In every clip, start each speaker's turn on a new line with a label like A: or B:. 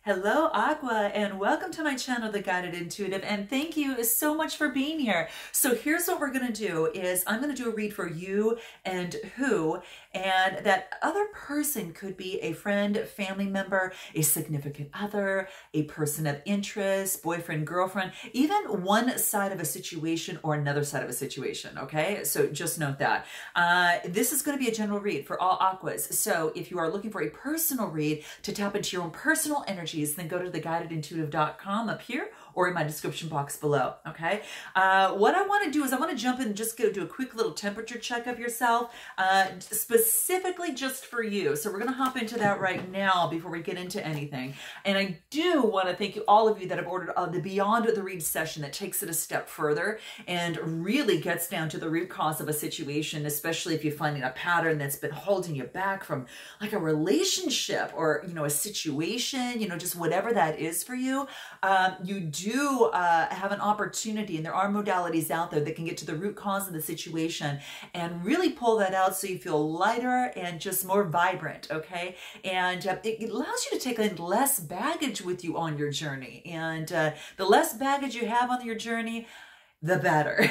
A: Hello, Aqua, and welcome to my channel, The Guided Intuitive, and thank you so much for being here. So here's what we're going to do is I'm going to do a read for you and who, and that other person could be a friend, family member, a significant other, a person of interest, boyfriend, girlfriend, even one side of a situation or another side of a situation, okay? So just note that. This is going to be a general read for all Aquas. So if you are looking for a personal read to tap into your own personal energy, then go to theguidedintuitive.com up here or in my description box below, okay? What I want to do is I want to jump in and just go do a quick little temperature check of yourself, specifically just for you. So we're going to hop into that right now before we get into anything. And I do want to thank you, all of you that have ordered the Beyond the Read session that takes it a step further and really gets down to the root cause of a situation, especially if you're finding a pattern that's been holding you back from like a relationship or, a situation, just whatever that is for you. You do have an opportunity, and there are modalities out there that can get to the root cause of the situation and really pull that out so you feel lighter and just more vibrant, okay? And it allows you to take in less baggage with you on your journey. And the less baggage you have on your journey, the better.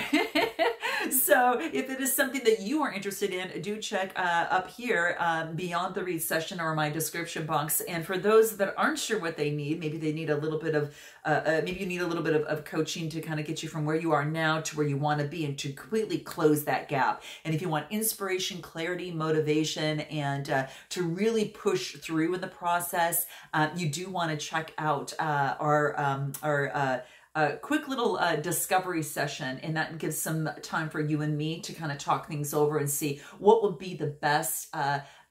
A: So if it is something that you are interested in, do check up here, Beyond the Read session or my description box. And for those that aren't sure what they need, maybe they need a little bit of, maybe you need a little bit of coaching to kind of get you from where you are now to where you want to be and to completely close that gap. And if you want inspiration, clarity, motivation, and to really push through in the process, you do want to check out our quick little discovery session, and that gives some time for you and me to kind of talk things over and see what would be the best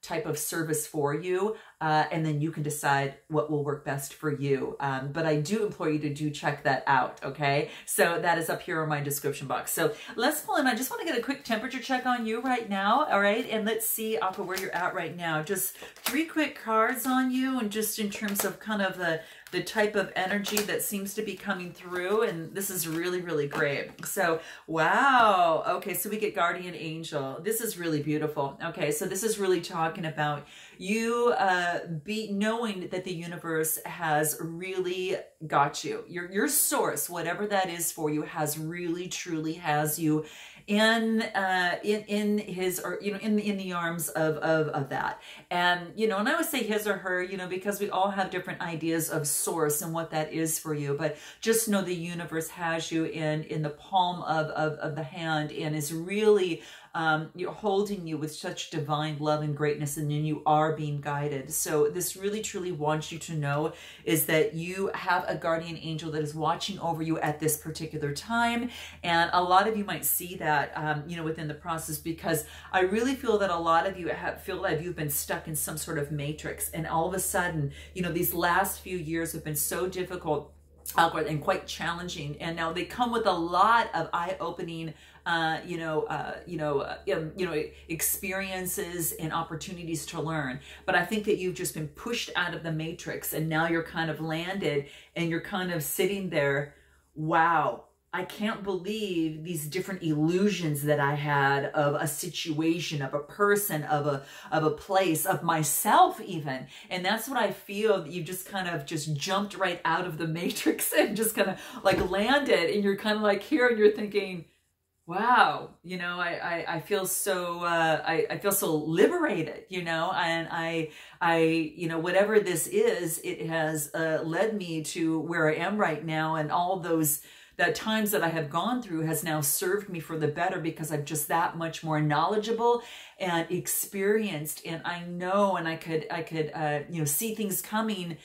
A: type of service for you, and then you can decide what will work best for you. But I do implore you to do check that out, okay? So that is up here in my description box. So let's pull in. I just want to get a quick temperature check on you right now, all right? And let's see, Aqua, where you're at right now. Just 3 quick cards on you, and just in terms of kind of the type of energy that seems to be coming through, and this is really, really great. So, wow. Okay, so we get Guardian Angel. This is really beautiful. Okay, so this is really talking about you knowing that the universe has really got you. Your source, whatever that is for you, has really, truly has you in his, or in the arms of that. And and I always say his or her, because we all have different ideas of source and what that is for you, but just know the universe has you in the palm of the hand and is really holding you with such divine love and greatness, and then you are being guided. So this really truly wants you to know is that you have a guardian angel that is watching over you at this particular time. And a lot of you might see that within the process, because I really feel that a lot of you feel like you've been stuck in some sort of matrix, and all of a sudden these last few years have been so difficult and quite challenging, and now they come with a lot of eye-opening experiences and opportunities to learn. But I think that you've just been pushed out of the matrix, and now you're kind of landed and you're kind of sitting there. Wow, I can't believe these different illusions that I had of a situation, of a person, of a place, of myself even. And that's what I feel. You just kind of just jumped right out of the matrix and just kind of like landed, and you're kind of like here and you're thinking, wow, I feel so, I feel so liberated, and I whatever this is, it has led me to where I am right now, and all those times that I have gone through has now served me for the better, because I'm just that much more knowledgeable and experienced, and I know, and I could see things coming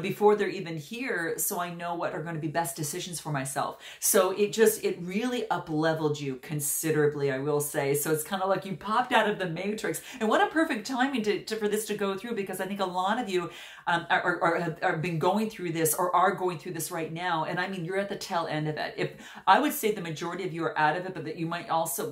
A: before they're even here, so I know what are going to be best decisions for myself. So it really up-leveled you considerably, I will say. So it's kind of like you popped out of the matrix, and what a perfect timing for this to go through, because I think a lot of you have been going through this or are going through this right now, and I mean, you're at the tail end of it. If I would say the majority of you are out of it, but that you might also,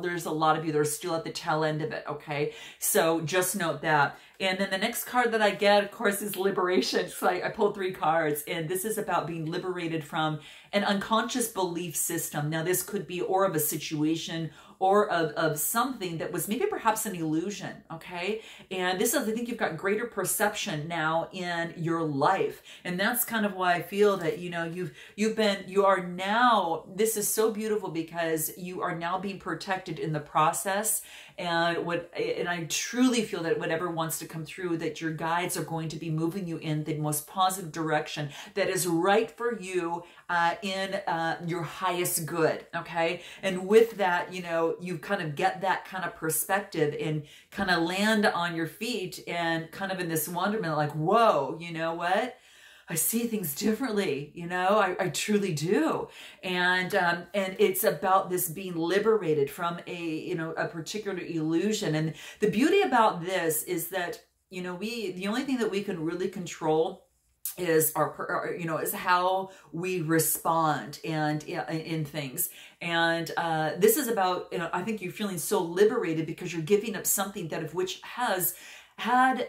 A: there's a lot of you that are still at the tail end of it, okay? So just note that. And then the next card that I get, of course, is liberation. So I pulled 3 cards, and this is about being liberated from an unconscious belief system. Now, this could be or of a situation or of something that was maybe perhaps an illusion, okay? And this is, I think you've got greater perception now in your life. And that's kind of why I feel that, you know, you are now, this is so beautiful because you are now being protected in the process. And I truly feel that whatever wants to come through, that your guides are going to be moving you in the most positive direction that is right for you in your highest good, okay? And with that, you know, you kind of get that kind of perspective and kind of land on your feet and kind of in this wonderment, like, whoa, you know what? I see things differently, you know, I truly do. And it's about this being liberated from a particular illusion. And the beauty about this is that, you know, the only thing that we can really control is is how we respond and in things. And this is about, you know, I think you're feeling so liberated because you're giving up something that of which has had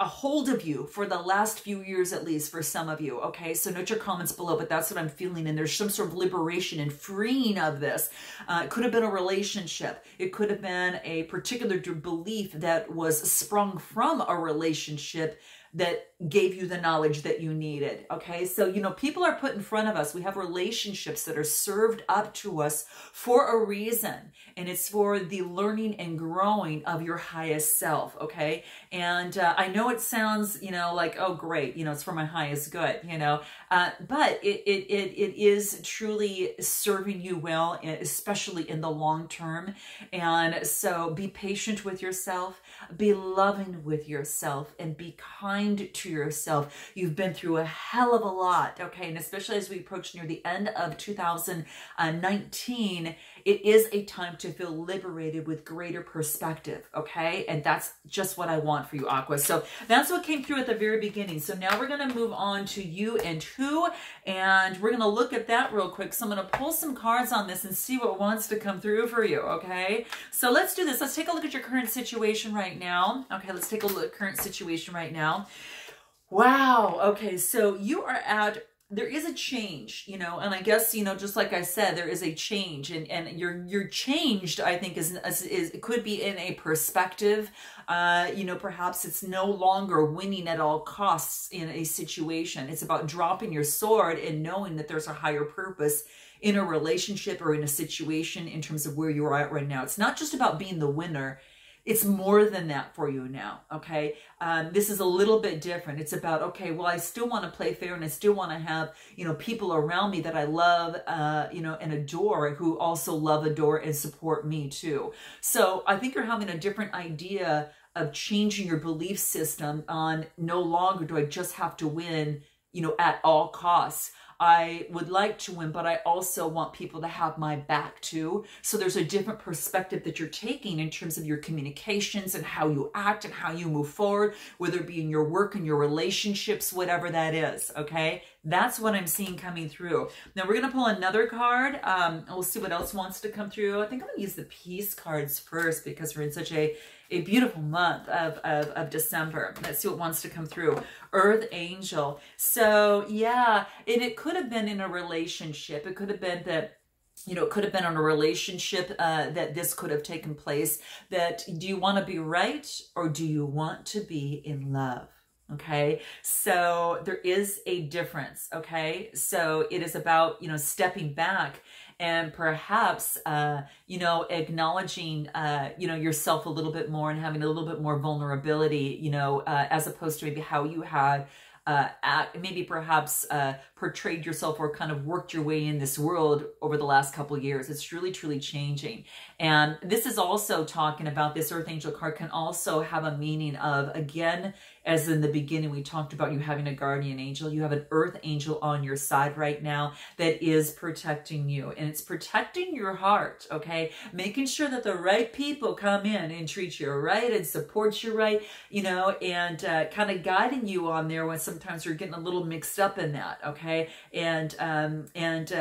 A: a hold of you for the last few years, at least for some of you. Okay, so note your comments below, but that's what I'm feeling. And there's some sort of liberation and freeing of this. It could have been a relationship. It could have been a particular belief that was sprung from a relationship that gave you the knowledge that you needed. Okay, so, you know, people are put in front of us. We have relationships that are served up to us for a reason, and it's for the learning and growing of your highest self. Okay, and I know it sounds, you know, like, oh great, you know, it's for my highest good, you know, but it is truly serving you well, especially in the long term. And so be patient with yourself, be loving with yourself, and be kind to yourself. You've been through a hell of a lot, okay? And especially as we approach near the end of 2019, it is a time to feel liberated with greater perspective, okay? And that's just what I want for you, Aqua. So that's what came through at the very beginning. So now we're going to move on to you and who, and we're going to look at that real quick. So I'm going to pull some cards on this and see what wants to come through for you, okay? So let's do this. Let's take a look at your current situation right now. Okay, let's take a look at current situation right now. Wow. Okay, so you are there is a change, you know, and I guess, you know, just like I said, there is a change, and you're changed, I think, is it could be in a perspective. You know, perhaps it's no longer winning at all costs in a situation. It's about dropping your sword and knowing that there's a higher purpose in a relationship or in a situation in terms of where you're at right now. It's not just about being the winner. It's more than that for you now, okay? This is a little bit different. It's about, okay, well, I still want to play fair, and I still want to have, you know, people around me that I love, you know, and adore, who also love, adore, and support me too. So I think you're having a different idea of changing your belief system on no longer do I just have to win, you know, at all costs. I would like to win, but I also want people to have my back too. So there's a different perspective that you're taking in terms of your communications and how you act and how you move forward, whether it be in your work and your relationships, whatever that is, okay? That's what I'm seeing coming through. Now we're going to pull another card. And we'll see what else wants to come through. I think I'm going to use the peace cards first because we're in such a beautiful month of December. Let's see what wants to come through. Earth Angel. So yeah, and it could have been in a relationship. It could have been that, you know, it could have been in a relationship that this could have taken place. That, do you want to be right or do you want to be in love? Okay, so there is a difference. Okay, so it is about, you know, stepping back and perhaps, you know, acknowledging, you know, yourself a little bit more and having a little bit more vulnerability, you know, as opposed to maybe how you had maybe perhaps portrayed yourself or kind of worked your way in this world over the last couple of years. It's truly, truly changing. And this is also talking about, this Earth Angel card can also have a meaning of, again, as in the beginning, we talked about you having a guardian angel. You have an Earth Angel on your side right now that is protecting you. And it's protecting your heart, okay? Making sure that the right people come in and treat you right and support you right, you know, and kind of guiding you on there when sometimes you're getting a little mixed up in that, okay? And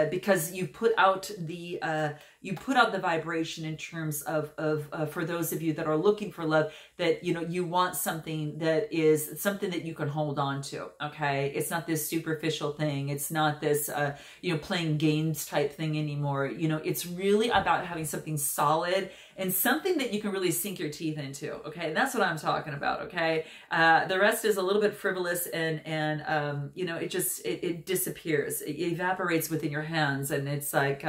A: because you put out the, you put out the vibration in terms of for those of you that are looking for love, that, you know, you want something that is something that you can hold on to. Okay. It's not this superficial thing. It's not this, you know, playing games type thing anymore. You know, it's really about having something solid and something that you can really sink your teeth into. Okay. And that's what I'm talking about. Okay. The rest is a little bit frivolous and you know, it disappears. It evaporates within your hands. And it's like,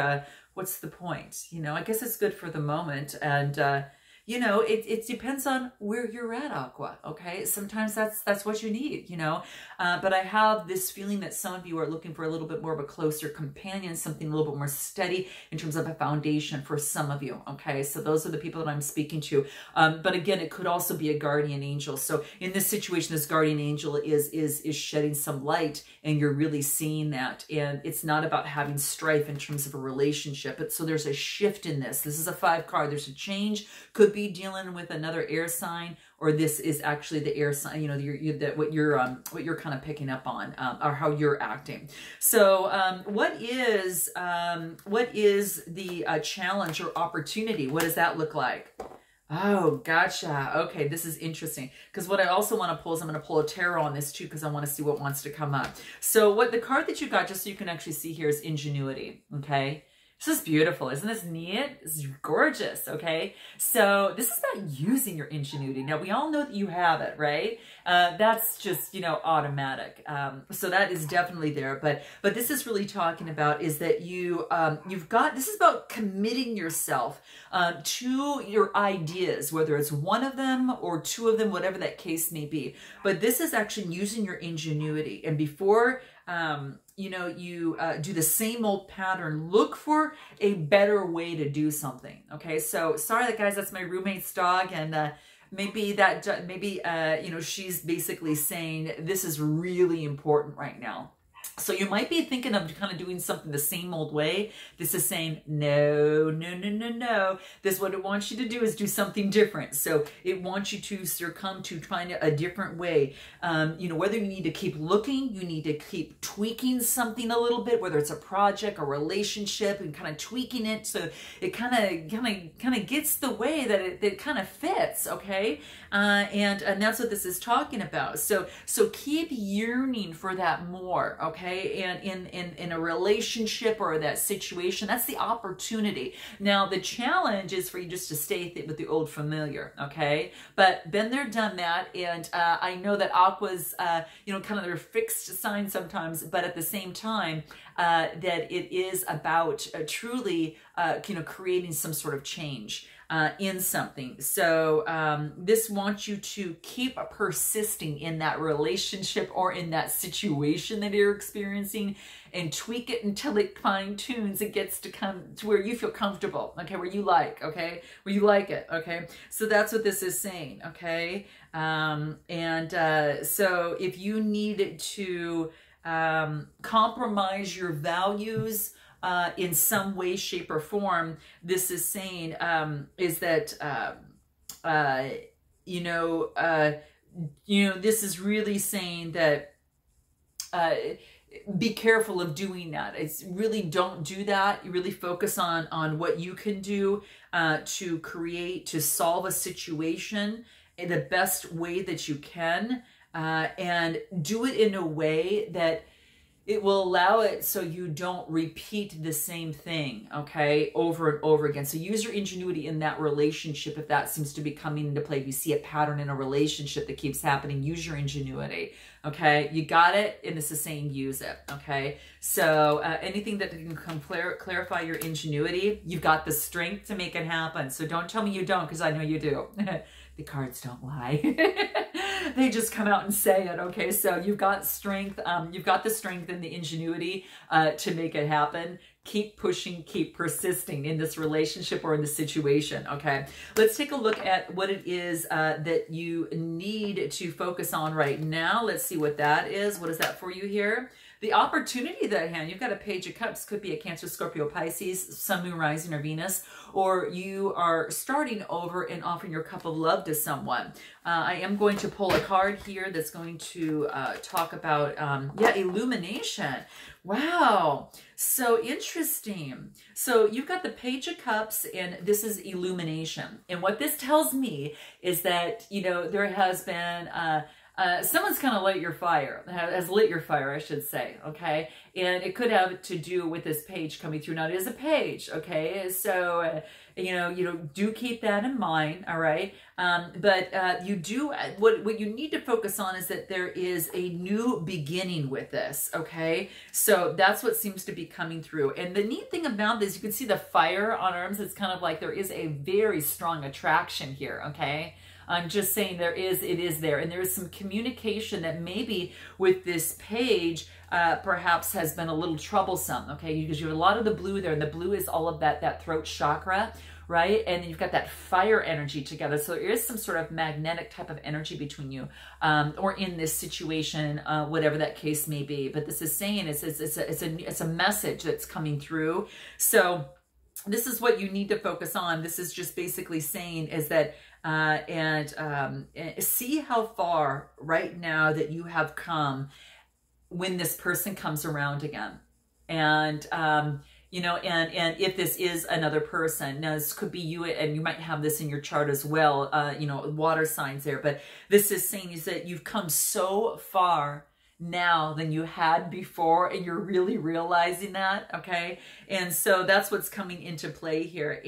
A: what's the point? You know, I guess it's good for the moment. And, you know, it depends on where you're at, Aqua, okay? Sometimes that's what you need, you know? But I have this feeling that some of you are looking for a little bit more of a closer companion, something a little bit more steady in terms of a foundation for some of you, okay? So those are the people that I'm speaking to. But again, it could also be a guardian angel. So in this situation, this guardian angel is shedding some light, and you're really seeing that. And it's not about having strife in terms of a relationship. But so there's a shift in this. This is a 5 card. There's a change. Could be dealing with another air sign, or this is actually the air sign, you know, what you're kind of picking up on, or how you're acting. So what is the challenge or opportunity? What does that look like? Oh, gotcha. Okay, this is interesting, because what I also want to pull is I'm going to pull a tarot on this too, because I want to see what wants to come up. So what the card that you got, just so you can actually see here, is ingenuity. Okay. This is beautiful. Isn't this neat? This is gorgeous. Okay. So this is about using your ingenuity. Now, we all know that you have it, right? That's just, you know, automatic. So that is definitely there. But this is really talking about is that this is about committing yourself to your ideas, whether it's one of them or 2 of them, whatever that case may be. But this is actually using your ingenuity. And before, you know, you do the same old pattern, look for a better way to do something. Okay. So sorry, guys, that's my roommate's dog. And, maybe you know, she's basically saying this is really important right now. So you might be thinking of kind of doing something the same old way. This is saying, no, no, no, no, no. This, what it wants you to do is do something different. So it wants you to succumb to trying a different way. You know, whether you need to keep looking, you need to keep tweaking something a little bit, whether it's a project, a relationship, and kind of tweaking it so it kind of gets the way that it kind of fits, okay? And that's what this is talking about. So keep yearning for that more, okay? And in a relationship or that situation, that's the opportunity. Now, the challenge is for you just to stay with the old familiar, okay? But been there, done that. And I know that Aqua's, you know, kind of their fixed sign sometimes, but at the same time, that it is about truly, you know, creating some sort of change in something. So this wants you to keep persisting in that relationship or in that situation that you're experiencing, and tweak it until it fine tunes. It gets to come to where you feel comfortable, okay, where you like, okay, where you like it, okay. So that's what this is saying, okay. So if you need to compromise your values in some way, shape, or form, this is saying is that you know, this is really saying that be careful of doing that. It's really, don't do that. You really focus on what you can do to solve a situation in the best way that you can, and do it in a way that it will allow it so you don't repeat the same thing, okay, over and over again. So use your ingenuity in that relationship if that seems to be coming into play. If you see a pattern in a relationship that keeps happening, use your ingenuity, okay? You got it, and this is saying use it, okay? So anything that can clarify your ingenuity, you've got the strength to make it happen. So don't tell me you don't, because I know you do. The cards don't lie. They just come out and say it, okay? So you've got strength. You've got the strength and the ingenuity to make it happen. Keep pushing, keep persisting in this relationship or in the situation, okay? Let's take a look at what it is that you need to focus on right now. Let's see what that is. What is that for you here? The opportunity that at hand, you've got a Page of Cups, could be a Cancer, Scorpio, Pisces, Sun, Moon, Rising, or Venus, or you are starting over and offering your cup of love to someone. I am going to pull a card here that's going to talk about, yeah, illumination. Wow, so interesting. So you've got the Page of Cups, and this is illumination. And what this tells me is that, you know, there has been someone's kind of lit your fire, has lit your fire, I should say, okay? And it could have to do with this page coming through. Now, it is a page, okay? So, you know, do keep that in mind, all right? But you do, what you need to focus on is that there is a new beginning with this, okay? So that's what seems to be coming through. And the neat thing about this, you can see the fire on arms. It's kind of like there is a very strong attraction here, okay? I'm just saying it is there. And there is some communication that maybe with this page perhaps has been a little troublesome, okay? Because you have a lot of the blue there, and the blue is all of that throat chakra, right? And you've got that fire energy together. So there is some sort of magnetic type of energy between you, or in this situation, whatever that case may be. But this is saying it's a message that's coming through. So this is what you need to focus on. This is just basically saying is that, see how far right now that you have come when this person comes around again. And, you know, and if this is another person, now this could be you, and you might have this in your chart as well, you know, water signs there, but this is saying is that you've come so far now than you had before, and you're really realizing that, okay? And so that's what's coming into play here.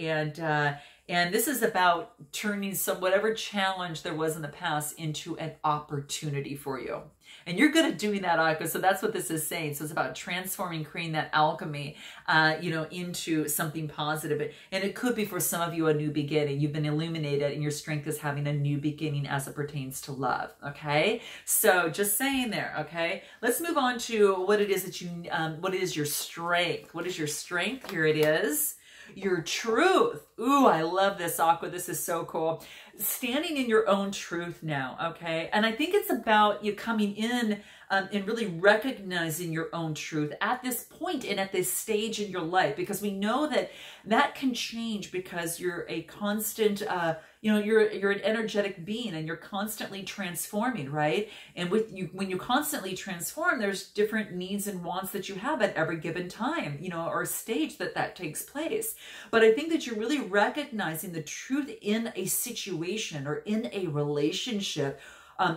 A: And this is about turning whatever challenge there was in the past into an opportunity for you. And you're good at doing that, Aqua. So that's what this is saying. So it's about transforming, creating that alchemy, you know, into something positive. And it could be for some of you a new beginning. You've been illuminated, and your strength is having a new beginning as it pertains to love. Okay. So just saying there. Okay. Let's move on to what it is that what is your strength? What is your strength? Here it is. Your truth. Ooh, I love this, Aqua. This is so cool. Standing in your own truth now, okay? And I think it's about you coming in and really recognizing your own truth at this point and at this stage in your life, because we know that that can change because you're a constant, you know, you're an energetic being, and you're constantly transforming, right? And when you constantly transform, there's different needs and wants that you have at every given time, you know, or stage that takes place. But I think that you're really recognizing the truth in a situation or in a relationship.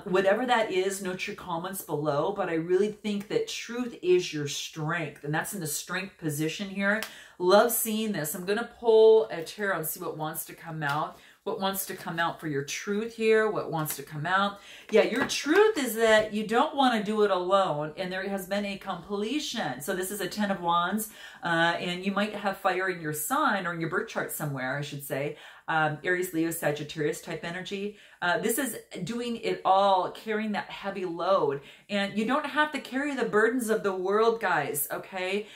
A: Whatever that is, note your comments below, but I really think that truth is your strength, and that's in the strength position here. Love seeing this. I'm going to pull a tarot and see what wants to come out. What wants to come out for your truth here? What wants to come out? Yeah, your truth is that you don't want to do it alone, and there has been a completion. So this is a 10 of Wands, and you might have fire in your sign or in your birth chart somewhere, I should say. Aries, Leo, Sagittarius type energy. This is doing it all, carrying that heavy load. And you don't have to carry the burdens of the world, guys, okay?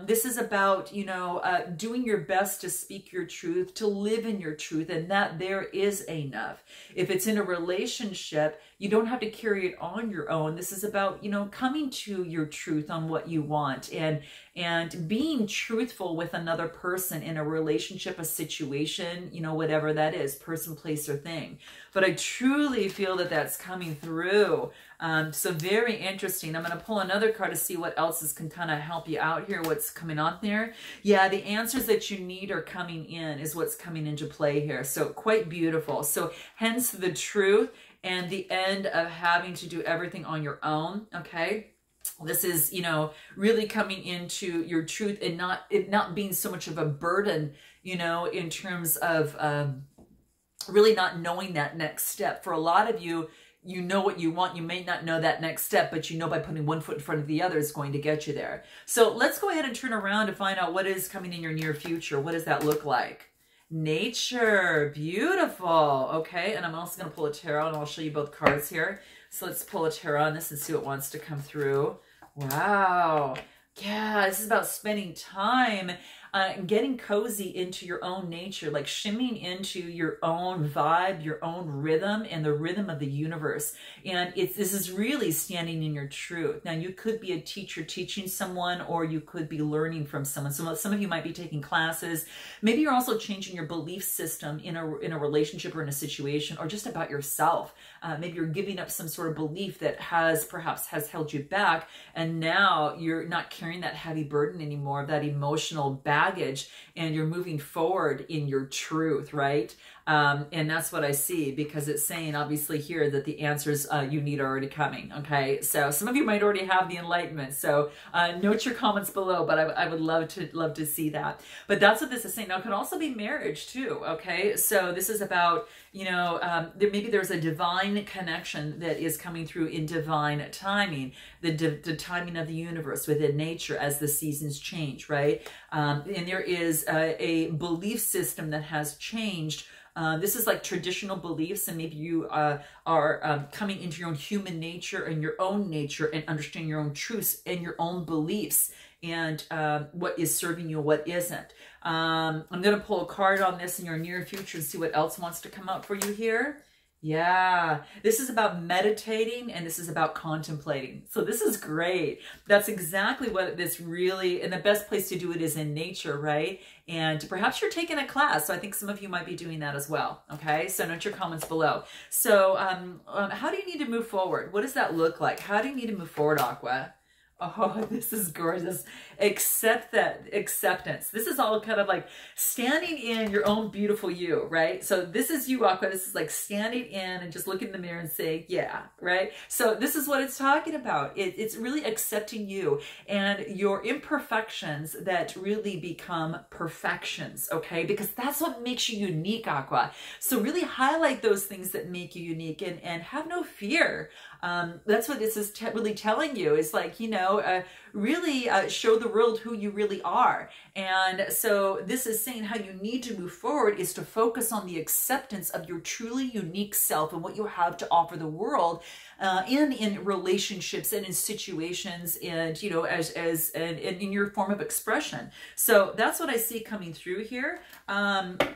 A: This is about, you know, doing your best to speak your truth, to live in your truth, and that there is enough. If it's in a relationship, you don't have to carry it on your own. This is about, you know, coming to your truth on what you want and being truthful with another person in a relationship, a situation, you know, whatever that is, person, place, or thing. But I truly feel that that's coming through. So very interesting. I'm going to pull another card to see what else can kind of help you out here, what's coming on there. Yeah, the answers that you need are coming in, is what's coming into play here. So quite beautiful. So hence the truth and the end of having to do everything on your own, okay? This is, you know, really coming into your truth and it not being so much of a burden, you know, in terms of really not knowing that next step. For a lot of you, you know what you want. You may not know that next step, but you know by putting one foot in front of the other is going to get you there. So let's go ahead and turn around to find out what is coming in your near future. What does that look like? Nature. Beautiful. Okay, and I'm also going to pull a tarot, and I'll show you both cards here. So let's pull a tarot on this and see what wants to come through. Wow. Yeah, this is about spending time. getting cozy into your own nature, like shimmying into your own vibe, your own rhythm, and the rhythm of the universe. And this is really standing in your truth. Now, you could be a teacher teaching someone, or you could be learning from someone. So some of you might be taking classes. Maybe you're also changing your belief system in a relationship or in a situation, or just about yourself. Maybe you're giving up some sort of belief that perhaps has held you back, and now you're not carrying that heavy burden anymore, that emotional baggage, and you're moving forward in your truth, right? And that's what I see, because it's saying obviously here that the answers you need are already coming. Okay, so some of you might already have the enlightenment. So note your comments below, but I would love to see that. But that's what this is saying. Now, it could also be marriage too. Okay, so this is about, you know, maybe there's a divine connection that is coming through in divine timing, the timing of the universe within nature as the seasons change, right? And there is a belief system that has changed. This is like traditional beliefs, and maybe you are coming into your own human nature and your own nature, and understanding your own truths and your own beliefs, and what is serving you, what isn't. I'm going to pull a card on this in your near future and see what else wants to come up for you here. Yeah, this is about meditating, and this is about contemplating. So this is great. That's exactly what this really, and the best place to do it is in nature, right? And perhaps you're taking a class. So I think some of you might be doing that as well. Okay, so note your comments below. So how do you need to move forward? What does that look like? How do you need to move forward, Aqua? Oh, this is gorgeous. Accept that acceptance. This is all kind of like standing in your own beautiful you, right? So this is you, Aqua. This is like standing in and just looking in the mirror and saying, yeah, right? So this is what it's talking about. It's really accepting you and your imperfections that really become perfections, okay? Because that's what makes you unique, Aqua. So really highlight those things that make you unique, and have no fear. That's what this is really telling you. It's like, you know, really show the world who you really are. And so this is saying how you need to move forward is to focus on the acceptance of your truly unique self and what you have to offer the world in relationships and in situations, and, you know, as in your form of expression. So that's what I see coming through here.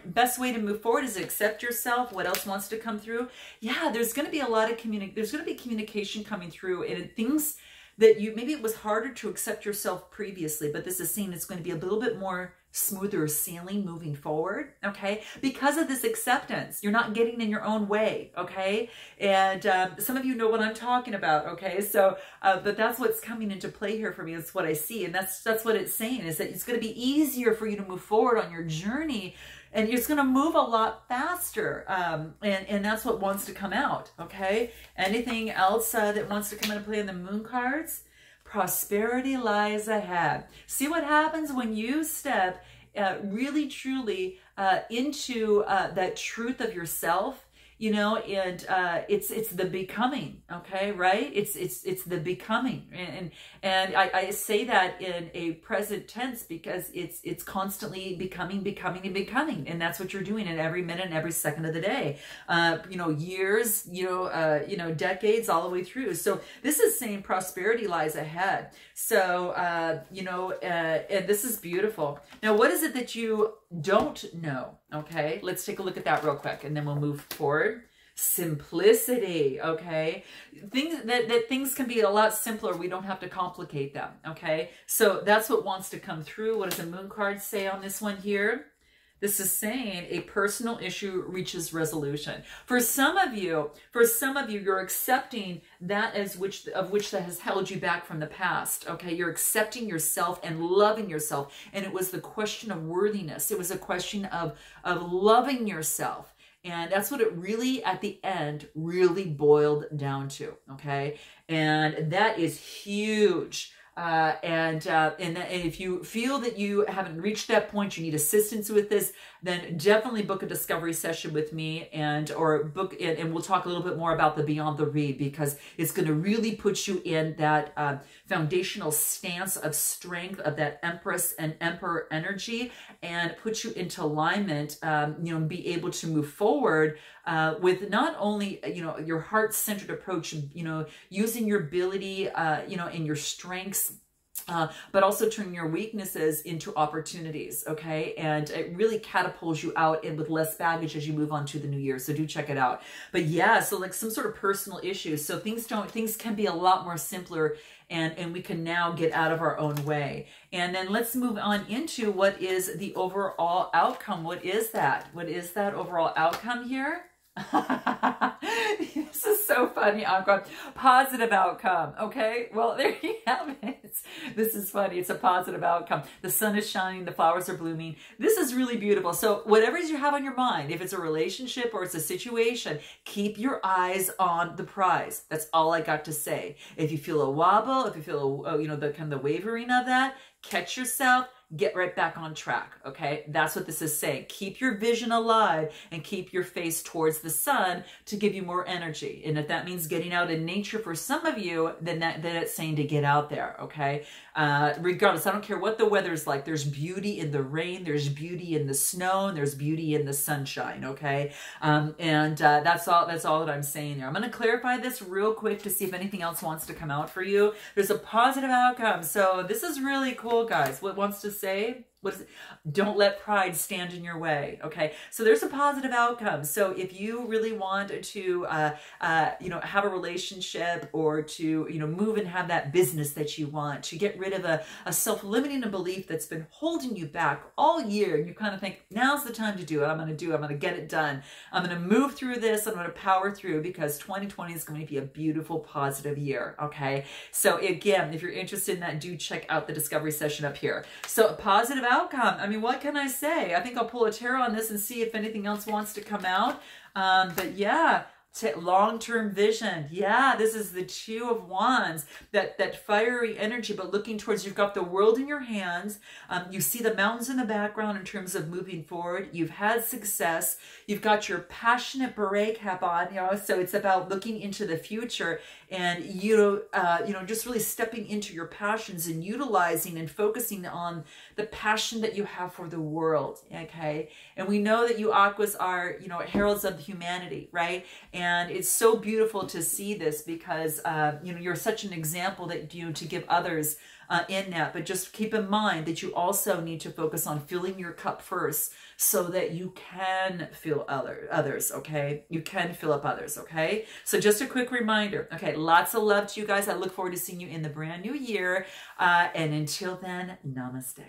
A: Best way to move forward is accept yourself. What else wants to come through? Yeah, there's going to be a lot of communication coming through, and things that maybe it was harder to accept yourself previously, but this is saying it's going to be a little bit more smoother sailing moving forward, okay? Because of this acceptance, you're not getting in your own way, okay? And some of you know what I'm talking about, okay? So, but that's what's coming into play here for me. That's what I see, and that's what it's saying, is that it's going to be easier for you to move forward on your journey, and it's going to move a lot faster, and that's what wants to come out, okay? Anything else that wants to come into play in the moon cards? Prosperity lies ahead. See what happens when you step really, truly into that truth of yourself, you know, and it's the becoming, okay, right? It's the becoming, and I say that in a present tense because it's constantly becoming, and that's what you're doing in every minute and every second of the day, you know, years, you know, decades, all the way through. So this is saying prosperity lies ahead. So you know, and this is beautiful. Now, what is it that you don't know? Okay, let's take a look at that real quick, and then we'll move forward. Simplicity, okay? Things can be a lot simpler. We don't have to complicate them, okay? So that's what wants to come through. What does the moon card say on this one here? This is saying a personal issue reaches resolution. For some of you, you're accepting that which that has held you back from the past. Okay, you're accepting yourself and loving yourself, and it was the question of worthiness. It was a question of loving yourself. And that's what it really, at the end, really boiled down to, okay? And that is huge. And if you feel that you haven't reached that point, you need assistance with this, then definitely book a discovery session with me, and we'll talk a little bit more about the Beyond the Read, because it's going to really put you in that foundational stance of strength, of that Empress and Emperor energy, and put you into alignment, you know, and be able to move forward with not only, you know, your heart-centered approach, you know, using your ability, you know, and your strengths but also turn your weaknesses into opportunities, okay? And it really catapults you out and with less baggage as you move on to the new year. So do check it out. But yeah, so like some sort of personal issues. So things can be a lot more simpler, and we can now get out of our own way. And then let's move on into what is the overall outcome. What is that? What is that overall outcome here? This is so funny. I've got positive outcome. Okay, well, there you have it. This is funny. It's a positive outcome. The sun is shining, the flowers are blooming. This is really beautiful. So whatever you have on your mind, if it's a relationship or it's a situation, keep your eyes on the prize. That's all I got to say. If you feel a wobble, if you feel the kind of the wavering of that, catch yourself, get right back on track, okay? That's what this is saying. Keep your vision alive and keep your face towards the sun to give you more energy. And if that means getting out in nature for some of you, then it's saying to get out there, okay? Regardless, I don't care what the weather's like. There's beauty in the rain, there's beauty in the snow, and there's beauty in the sunshine, okay? That's all that I'm saying there. I'm going to clarify this real quick to see if anything else wants to come out for you. There's a positive outcome. So this is really cool, guys. What wants to say? What is it? Don't let pride stand in your way. Okay, so there's a positive outcome. So if you really want to, have a relationship or to, move and have that business that you want, to get rid of a self-limiting belief that's been holding you back all year, and you kind of think, now's the time to do it. I'm going to get it done. I'm going to move through this. I'm going to power through, because 2020 is going to be a beautiful, positive year. Okay, so again, if you're interested in that, do check out the discovery session up here. So a positive outcome. I mean, what can I say? I think I'll pull a tarot on this and see if anything else wants to come out. But yeah, long-term vision. Yeah, this is the Two of Wands, that fiery energy, but looking towards, you've got the world in your hands. You see the mountains in the background in terms of moving forward. You've had success. You've got your passionate beret cap on, so it's about looking into the future and, just really stepping into your passions and utilizing and focusing on the passion that you have for the world, okay? And we know that you Aquas are, heralds of humanity, right? And it's so beautiful to see this, because, you're such an example that to give others in that. But just keep in mind that you also need to focus on filling your cup first, so that you can fill others, okay? You can fill up others, okay? So just a quick reminder, okay? Lots of love to you guys. I look forward to seeing you in the brand new year. And until then, namaste.